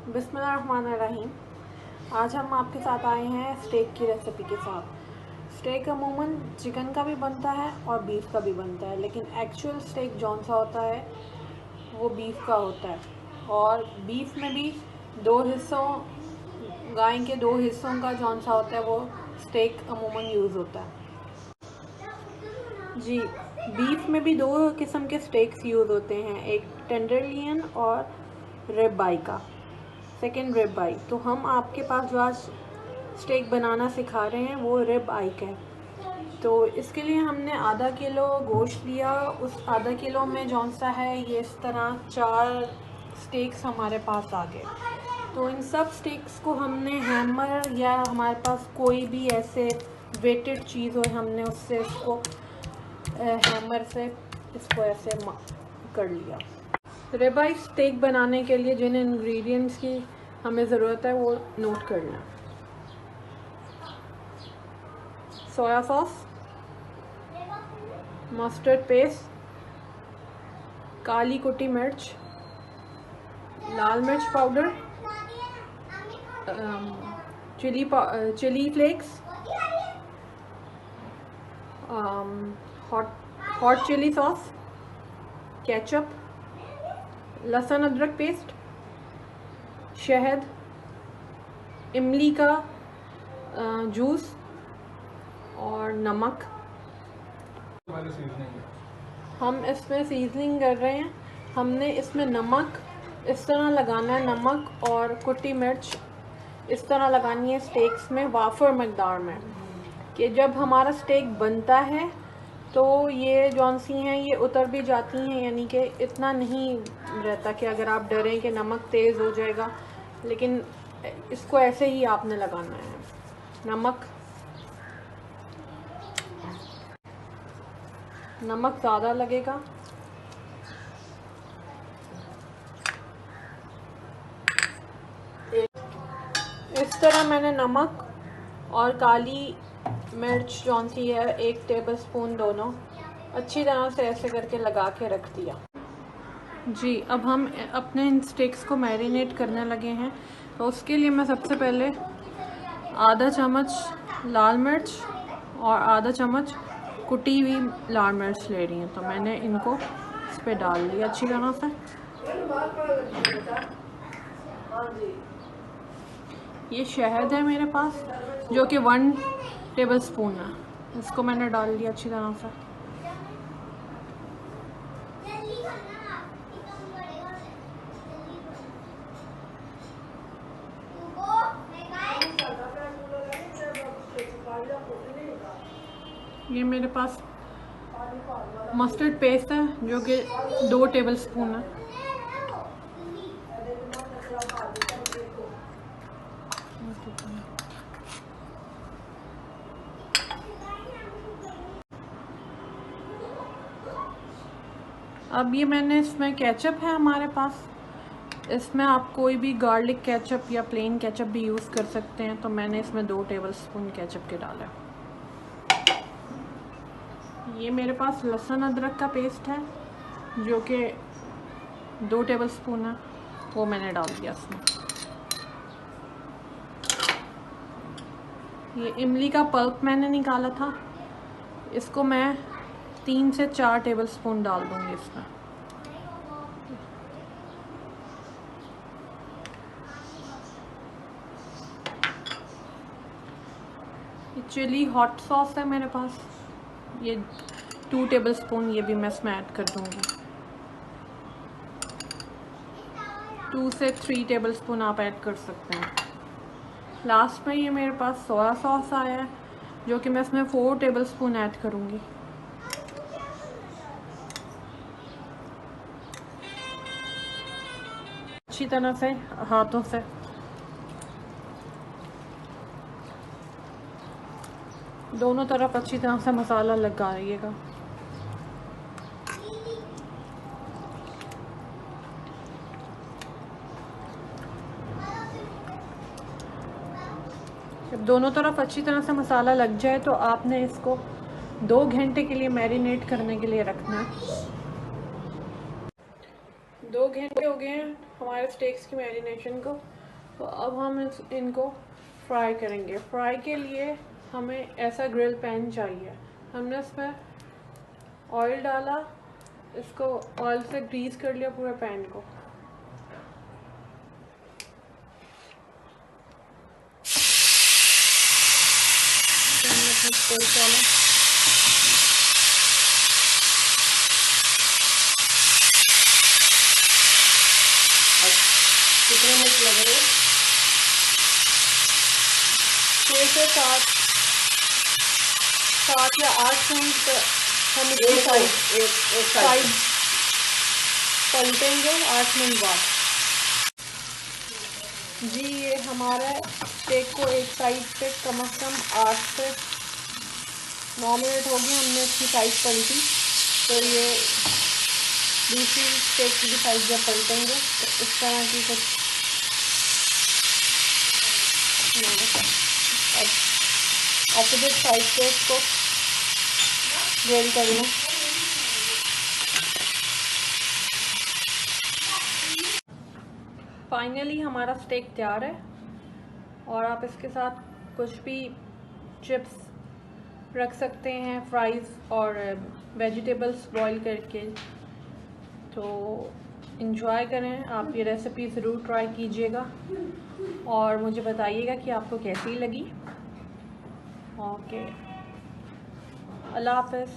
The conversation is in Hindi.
बिस्मिल्लाहिर्रहमानिर्रहीम। आज हम आपके साथ आए हैं स्टेक की रेसिपी के साथ। स्टेक अमूमन चिकन का भी बनता है और बीफ का भी बनता है, लेकिन एक्चुअल स्टेक जौन सा होता है वो बीफ का होता है। और बीफ में भी दो हिस्सों, गाय के दो हिस्सों का जौन सा होता है वो स्टेक अमूमन यूज़ होता है। जी, बीफ में भी दो किस्म के स्टेक्स यूज़ होते हैं, एक टेंडरलियन और रिब आई का, सेकेंड रिब आई। तो हम आपके पास जो आज स्टेक बनाना सिखा रहे हैं वो रिब आई का है। तो इसके लिए हमने आधा किलो गोश्त लिया। उस आधा किलो में जौन सा है ये इस तरह 4 स्टेक्स हमारे पास आ गए। तो इन सब स्टेक्स को हमने हैमर या हमारे पास कोई भी ऐसे वेटेड चीज़ हो, हमने उससे इसको हैमर से इसको ऐसे कर लिया। रिब आई स्टेक बनाने के लिए जिन इंग्रेडिएंट्स की हमें ज़रूरत है वो नोट कर लें। सोया सॉस, मस्टर्ड पेस्ट, काली कुटी मिर्च, लाल मिर्च powder, chilli flakes, hot chilli sauce, ketchup, लहसुन अदरक पेस्ट, शहद, इमली का जूस और नमक। हम इसमें सीजनिंग कर रहे हैं। हमने इसमें नमक इस तरह लगाना है, नमक और कुटी मिर्च इस तरह लगानी है स्टेक्स में वाफर मकदार में, कि जब हमारा स्टेक बनता है तो ये जौन सी हैं ये उतर भी जाती हैं, यानी कि इतना नहीं रहता कि अगर आप डरें कि नमक तेज़ हो जाएगा, लेकिन इसको ऐसे ही आपने लगाना है। नमक ज़्यादा लगेगा। इस तरह मैंने नमक और काली मिर्च जौन सी है 1 टेबलस्पून दोनों अच्छी तरह से ऐसे करके लगा के रख दिया। जी, अब हम अपने इन स्टेक्स को मैरिनेट करने लगे हैं। तो उसके लिए मैं सबसे पहले आधा चम्मच लाल मिर्च और आधा चम्मच कुटी हुई लाल मिर्च ले रही हूँ। तो मैंने इनको इस पर डाल दिया अच्छी तरह से। ये शहद है मेरे पास जो कि 1 टेबलस्पून है, इसको मैंने डाल दिया अच्छी तरह से। ये मेरे पास मस्टर्ड पेस्ट है जो कि 2 टेबलस्पून है। अब ये मैंने इसमें केचप है हमारे पास, इसमें आप कोई भी गार्लिक केचप या प्लेन केचप भी यूज़ कर सकते हैं। तो मैंने इसमें 2 टेबलस्पून केचप के डाला। ये मेरे पास लहसुन अदरक का पेस्ट है जो कि 2 टेबलस्पून है, वो मैंने डाल दिया इसमें। ये इमली का पल्प मैंने निकाला था, इसको मैं 3 से 4 टेबलस्पून डाल दूँगी इसमें। ये चिली हॉट सॉस है मेरे पास, ये 2 टेबलस्पून, ये भी मैं इसमें ऐड कर दूँगी। 2 से 3 टेबलस्पून आप ऐड कर सकते हैं। लास्ट में ये मेरे पास सोया सॉस आया है जो कि मैं इसमें 4 टेबलस्पून ऐड करूँगी। अच्छी तरह से हाथों से दोनों तरफ अच्छी तरह से मसाला लगाइएगा। जब दोनों तरफ अच्छी तरह से मसाला लग जाए तो आपने इसको 2 घंटे के लिए मैरिनेट करने के लिए रखना है। 2 घंटे हो गए हैं हमारे स्टेक्स की मैरिनेशन को। तो अब हम इनको फ्राई करेंगे। फ्राई के लिए हमें ऐसा ग्रिल पैन चाहिए। हमने इसमें ऑयल डाला, इसको ऑयल से ग्रीस कर लिया पूरे पैन को। तेल डाला, कितने मिनट लग रहे हैं? 6 से 7 या 8 मिनट हम इसकी साइड पलटेंगे 8 मिनट बाद। जी ये हमारा स्टेक को एक साइड पे कम से कम 8 से 9 मिनट हो गए हमने इसकी साइड पलटी। तो ये दूसरी स्टेक की भी साइड जब पलटेंगे तो इस तरह की कुछ ऑपोजिट साइड से इसको ग्रिल कर लें। फाइनली हमारा स्टेक तैयार है और आप इसके साथ कुछ भी चिप्स रख सकते हैं, फ्राइज़ और वेजिटेबल्स बॉईल करके। तो इंजॉय करें, आप ये रेसिपी ज़रूर ट्राई कीजिएगा और मुझे बताइएगा कि आपको कैसी लगी। ओके, अल्लाह हाफ़िज़।